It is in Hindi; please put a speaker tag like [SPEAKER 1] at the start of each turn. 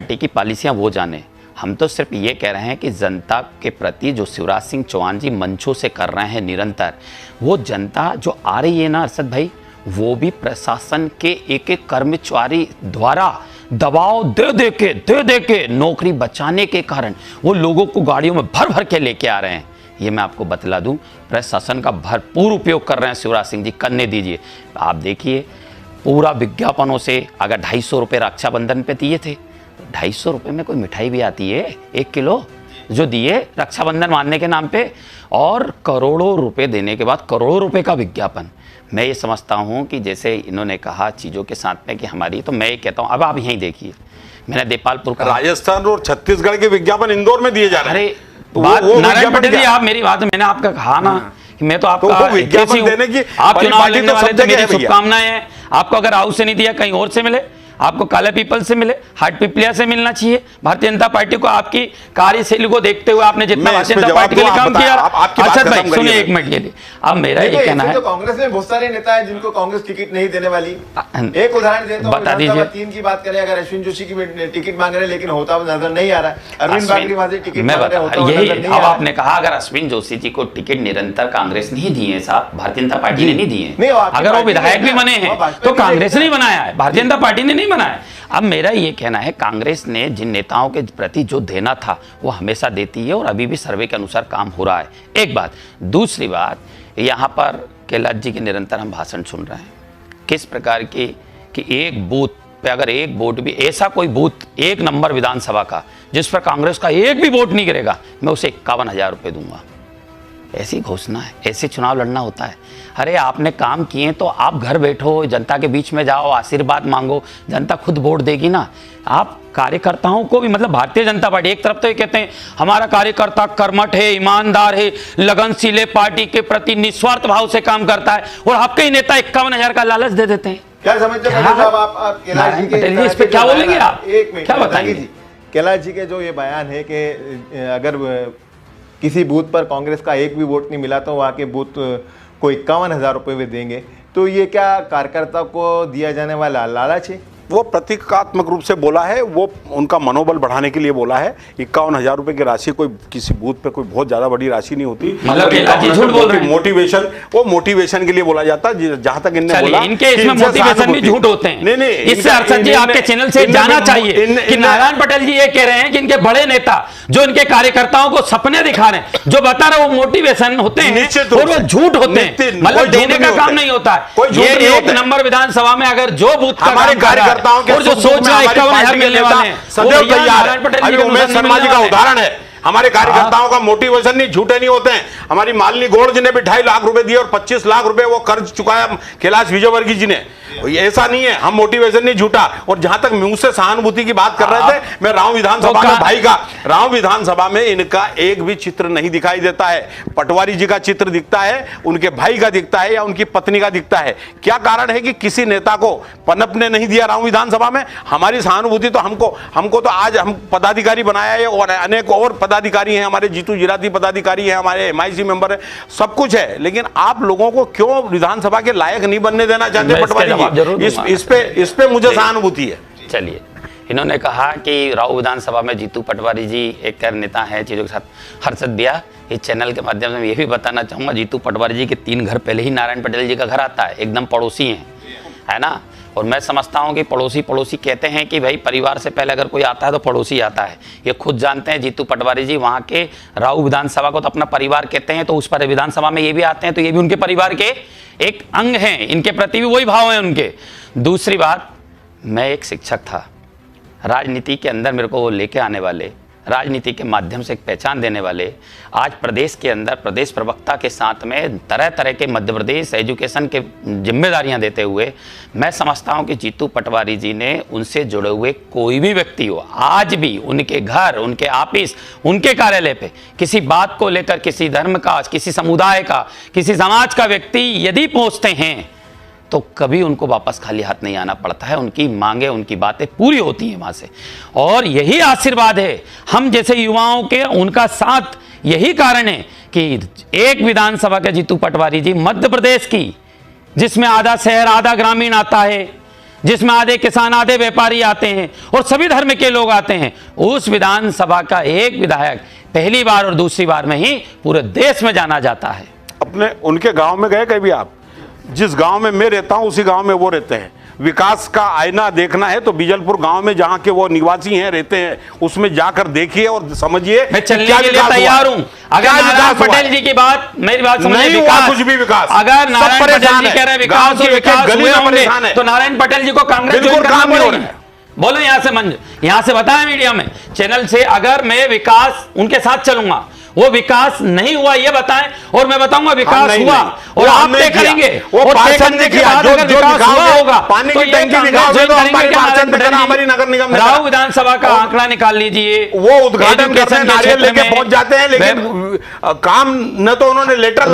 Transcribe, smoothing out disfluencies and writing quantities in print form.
[SPEAKER 1] पार्टी की पॉलिसियां वो जाने। हम तो सिर्फ ये कह रहे हैं कि जनता के प्रति जो शिवराज सिंह चौहान जी मंचों से कर रहे हैं निरंतर, वो जनता जो आ रही है ना अरशद भाई, वो भी प्रशासन के एक एक कर्मचारी द्वारा दबाव दे दे के नौकरी बचाने के कारण वो लोगों को गाड़ियों में भर भर के लेके आ रहे हैं। ये मैं आपको बतला दूं, प्रशासन का भरपूर उपयोग कर रहे हैं शिवराज सिंह जी, करने दीजिए। आप देखिए पूरा विज्ञापनों से, अगर 250 रुपये रक्षाबंधन पे दिए थे, 250 रुपये में कोई मिठाई भी आती है 1 किलो जो दिए रक्षाबंधन मानने के नाम पे, और करोड़ों रुपए देने के बाद करोड़ों रुपए का विज्ञापन। मैं ये समझता हूँ कि जैसे इन्होंने कहा चीज़ों के साथ में कि हमारी, तो मैं ये कहता हूँ अब आप यहीं देखिए, मैंने देपालपुर का,
[SPEAKER 2] राजस्थान और छत्तीसगढ़ के विज्ञापन इंदौर में दिए जा रहे हैं।
[SPEAKER 1] बात नारायण पटेल जी, आप मेरी बात, मैंने आपका कहा ना कि मैं तो आपका
[SPEAKER 2] विज्ञापन देने की
[SPEAKER 1] आप चुनाव लड़ने वाले तो मेरी शुभकामनाएं हैं। आपको अगर हाउस से नहीं दिया कहीं और से मिले, आपको काले पीपल से मिले, हाट पिपलिया से मिलना चाहिए। भारतीय जनता पार्टी को आपकी कार्यशैली को देखते हुए आपने जितना भारतीय जनता पार्टी के लिए काम किया। अच्छा भाई सुनिए 1 मिनट के लिए, अब मेरा ये कहना है,
[SPEAKER 3] कांग्रेस में बहुत सारे नेता हैं जिनको कांग्रेस टिकट नहीं देने वाली। एक उदाहरण देता हूं,
[SPEAKER 1] बता दीजिए।
[SPEAKER 3] 3 की बात करें, अगर अश्विन जोशी की टिकट मांग रहे हैं लेकिन होता नजर नहीं आ रहा है, अरविंद बागरी वहां से टिकट
[SPEAKER 1] मैं
[SPEAKER 3] मांग रहे
[SPEAKER 1] बता यही, अब आपने कहा अगर अश्विन जोशी जी को टिकट निरंतर कांग्रेस नहीं दिए साहब, भारतीय जनता पार्टी ने नहीं दिए, अगर वो विधायक भी बने हैं तो कांग्रेस ने बनाया है, भारतीय जनता पार्टी ने नहीं बनाया। अब मेरा ये कहना है कांग्रेस ने जिन नेताओं के प्रति जो देना था वो हमेशा देती है, और अभी भी सर्वे के अनुसार काम हो रहा है। एक बात, दूसरी बात, यहाँ पर कैलाश जी के निरंतर हम भाषण सुन रहे हैं किस प्रकार की कि एक बूथ पे अगर एक वोट भी, ऐसा कोई बूथ 1 नंबर विधानसभा का जिस पर कांग्रेस का एक भी वोट नहीं गिरेगा, मैं उसे 51,000 रुपये दूंगा। ऐसी घोषणा है, ऐसे चुनाव लड़ना होता है। अरे आपने काम किए तो आप घर बैठो, जनता के बीच में जाओ, आशीर्वाद मांगो, जनता खुद वोट देगी ना। आप कार्यकर्ताओं को भी, मतलब भारतीय जनता पार्टी एक तरफ तो ये कहते हैं हमारा कार्यकर्ता कर्मठ है, ईमानदार है, लगनशील है, पार्टी के प्रति निस्वार्थ भाव से काम करता है, और आपके ही नेता 51,000 का लालच दे देते हैं।
[SPEAKER 3] क्या समझते हैं आप कैलाश जी के
[SPEAKER 1] इस पे क्या बोलेंगे आप?
[SPEAKER 3] एक मिनट
[SPEAKER 1] क्या बताएंगे?
[SPEAKER 3] कैलाश जी के जो ये बयान है कि अगर किसी बूथ पर कांग्रेस का एक भी वोट नहीं मिला तो वहाँ के बूथ को 51,000 रुपये में देंगे, तो ये क्या कार्यकर्ता को दिया जाने वाला लालच है?
[SPEAKER 2] वो प्रतीकात्मक रूप से बोला है, वो उनका मनोबल बढ़ाने के लिए बोला है। 51,000 रुपए की राशि कोई किसी बूथ पे कोई बहुत ज्यादा बड़ी राशि नहीं होती,
[SPEAKER 1] मतलब
[SPEAKER 2] मोटिवेशन, वो मोटिवेशन के लिए बोला जाता है। जहां तक इनने बोला
[SPEAKER 1] इनके इसमें मोटिवेशन भी झूठ होते हैं। नहीं, इससे अरशद जी आपके चैनल से जाना चाहिए कि नारायण पटेल जी ये कह रहे हैं कि इनके बड़े नेता जो इनके कार्यकर्ताओं को सपने दिखा रहे हैं, जो बता रहे वो मोटिवेशन होते हैं और वो झूठ होते हैं, मतलब देने का काम नहीं होता है। ये 1 नंबर विधानसभा में अगर जो बूथ का और जो सोच रहा है 51,000 मिलने वाले हैं,
[SPEAKER 2] सदैव तैयार है। उमेश शर्मा जी का उदाहरण है, हमारे कार्यकर्ताओं का मोटिवेशन नहीं, झूठे नहीं होते हैं। हमारी मालिनी गौड़ जी ने भी 2.5 लाख रुपए दिए और 25 लाख रुपए वो कर्ज चुकाया कैलाश विजयवर्गीय जी ने। ऐसा नहीं है, हम मोटिवेशन नहीं झूठा। और जहां तक मुंह से सहानुभूति की बात कर रहे थे, मैं राव विधानसभा में भाई का, राव विधानसभा में इनका एक भी चित्र नहीं दिखाई देता है। पटवारी जी का चित्र दिखता है, उनके भाई का दिखता है या उनकी पत्नी का दिखता है। क्या कारण है कि किसी नेता को पनपने नहीं दिया राव विधानसभा में? हमारी सहानुभूति तो हमको तो आज हम पदाधिकारी बनाया है, और अनेक और पदाधिकारी हैं, हमारे जीतू जिराती पदाधिकारी हैं, हमारे MIC मेंबर है, सब कुछ है। लेकिन आप लोगों को क्यों विधानसभा के लायक नहीं बनने देना चाहते पटवारी जी? इस पे मुझे सहानुभूति है।
[SPEAKER 1] चलिए, इन्होंने कहा कि राव विधानसभा में जीतू पटवारी जी एक नेता है, चीजों के साथ हर्षद भैया इस चैनल के माध्यम से मैं ये भी बताना चाहूंगा, जीतू पटवारी जी के 3 घर पहले ही नारायण पटेल जी का घर आता है, एकदम पड़ोसी हैं, है ना। और मैं समझता हूं कि पड़ोसी कहते हैं कि भाई परिवार से पहले अगर कोई आता है तो पड़ोसी आता है। ये खुद जानते हैं जीतू पटवारी जी, वहां के राव विधानसभा को तो अपना परिवार कहते हैं, तो उस पर विधानसभा में ये भी आते हैं, तो ये भी उनके परिवार के एक अंग हैं, इनके प्रति भी वही भाव है उनके। दूसरी बात, मैं एक शिक्षक था, राजनीति के अंदर मेरे को वो लेके आने वाले, राजनीति के माध्यम से एक पहचान देने वाले, आज प्रदेश के अंदर प्रदेश प्रवक्ता के साथ में तरह तरह के मध्य प्रदेश एजुकेशन के जिम्मेदारियां देते हुए, मैं समझता हूं कि जीतू पटवारी जी ने उनसे जुड़े हुए कोई भी व्यक्ति हो, आज भी उनके घर, उनके ऑफिस, उनके कार्यालय पे किसी बात को लेकर, किसी धर्म का, किसी समुदाय का, किसी समाज का व्यक्ति यदि पहुंचते हैं तो कभी उनको वापस खाली हाथ नहीं आना पड़ता है। उनकी मांगे, उनकी बातें पूरी होती हैं वहां से, और यही आशीर्वाद है हम जैसे युवाओं के, उनका साथ। यही कारण है कि एक विधानसभा के जीतू पटवारी जी मध्य प्रदेश की, जिसमें आधा शहर आधा ग्रामीण आता है, जिसमें आधे किसान आधे व्यापारी आते हैं और सभी धर्म के लोग आते हैं, उस विधानसभा का एक विधायक पहली बार और दूसरी बार में ही पूरे देश में जाना जाता है।
[SPEAKER 2] अपने उनके गांव में गए कभी आप? जिस गांव में मैं रहता हूं उसी गांव में वो रहते हैं। विकास का आईना देखना है तो बीजलपुर गांव में जहां के वो निवासी हैं, रहते हैं, उसमें जाकर देखिए और समझिए
[SPEAKER 1] मैं चलने के लिए तैयार हूं। अगर नारायण पटेल जी की बात, मेरी बात समझिए, विकास
[SPEAKER 2] कुछ भी विकास,
[SPEAKER 1] अगर नारायण पटेल जी कह रहे हैं विकास और विकास हुए होंगे तो नारायण पटेल जी को कांग्रेस ज्वाइन करना पड़ेगा। बोलो यहाँ से मंच, यहाँ से बताएं मीडिया में, चैनल से, अगर मैं विकास उनके साथ चलूंगा, वो विकास नहीं हुआ ये बताएं और मैं बताऊंगा विकास हुआ और आप तय करेंगे।
[SPEAKER 2] वो पार्षद ने किया, जो विकास हुआ होगा, पानी
[SPEAKER 1] तो
[SPEAKER 2] की टंकी दिखाओगे तो हमारी पार्षद ने करा, हमारी नगर निगम ने
[SPEAKER 1] राव विधानसभा का आंकड़ा निकाल लीजिए।
[SPEAKER 2] वो उद्घाटन करते हैं, नारियल लेके पहुंच जाते हैं, लेकिन काम न तो उन्होंने लेटर